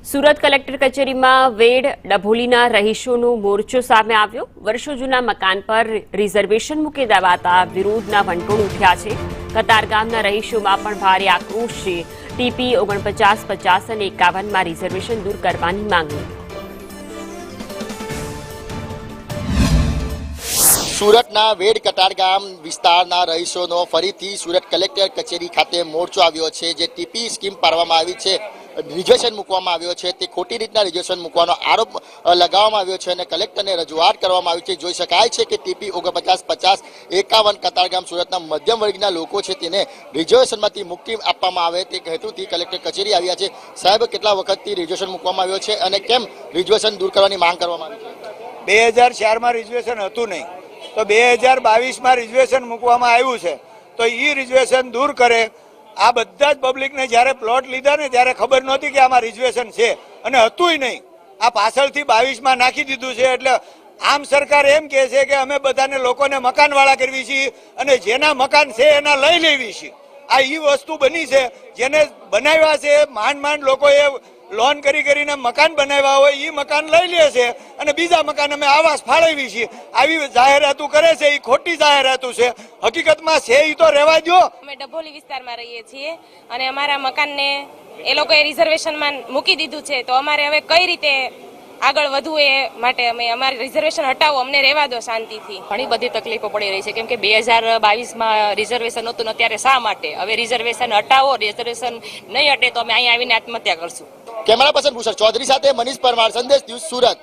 Surat collector કચેરીમાં વેડ ડભોલીના રહીશોનો મોરચો સામે આવ્યો। વર્ષો જૂના મકાન પર રિઝર્વેશન મૂકી દેવાતા વિરોધના વંટોળ ઉઠ્યા છે। કતારગામના રહીશોમાં પણ ભારે આક્રોશ છે। ટીપી 4950 અને 51માં રિઝર્વેશન દૂર કરવાની માંગણી। સુરતના વેડ કતારગામ વિસ્તારના રહીશોનો ફરીથી સુરત કલેક્ટર કચેરી ખાતે મોરચો આવ્યો છે। જે ટીપી સ્કીમ પાડવામાં આવી છે, રિઝર્વેશન મૂકવામાં આવ્યો છે, તે ખોટી રીતના રિઝર્વેશન મૂકવાનો આરોપ લગાવવામાં આવ્યો છે અને કલેક્ટરને રજૂઆત કરવામાં આવી છે। જોઈ શકાય છે કે ટીપી 4950 51 કતારગામ સુરતના મધ્યમ વર્ગના લોકો છે તેને રિઝર્વેશનમાંથી મુક્તિ આપવામાં આવે તે હેતુથી કલેક્ટર કચેરી આવ્યા છે। સાહેબ, કેટલા વખતથી રિઝર્વેશન મૂકવામાં આવ્યો છે અને કેમ રિઝર્વેશન દૂર કરવાની માંગ કરવામાં આવી છે? 2004માં રિઝર્વેશન હતું નહીં, તો 2022માં રિઝર્વેશન મૂકવામાં આવ્યું છે, તો એ રિઝર્વેશન દૂર કરે। આ બધા જ પબ્લિકને જ્યારે પ્લોટ લીધા ને ત્યારે ખબર નહોતી કે આમાં રિઝર્વેશન છે અને હતુંય નહીં, આ પાછળથી 22માં નાખી દીધું છે। એટલે આમ સરકાર એમ કહે છે કે અમે બધાને લોકોને મકાનવાળા કરવી છીએ અને જેના મકાન છે એના લઈ લેવી છીએ। આ એ વસ્તુ બની છે, જેને બનાવ્યા છે માંડ લોકોએ લોન કરીને મકાન બનાવ્યા હોય એ મકાન લઈ લે છે અને બીજા મકાન અમે આવાસ ફાળવી છીએ। આવી જાહેરાતો કરે છે, એ ખોટી જાહેરાતો છે। હકીકતમાં છે એ તો રહેવા દો। અમે ડભોલી વિસ્તારમાં રહીએ છીએ અને અમારા મકાનને એ લોકોએ રિઝર્વેશનમાં મૂકી દીધું છે, તો અમારે હવે કઈ રીતે આગળ વધવું એ માટે અમે અમારી રિઝર્વેશન હટાવો, અમને રહેવા દો શાંતિથી। ઘણી બધી તકલીફો પડી રહી છે, કેમ કે 2022માં રિઝર્વેશન હતું ને અત્યારે શા માટે? હવે રિઝર્વેશન હટાવો, રિઝર્વેશન નહીં હટે તો અમે અહીંયા આવીને આત્મહત્યા કરશું। કેમેરા પર્સન ભૂષણ ચૌધરી સાથે મનીષ પરમાર, સંદેશ ન્યૂઝ, સુરત।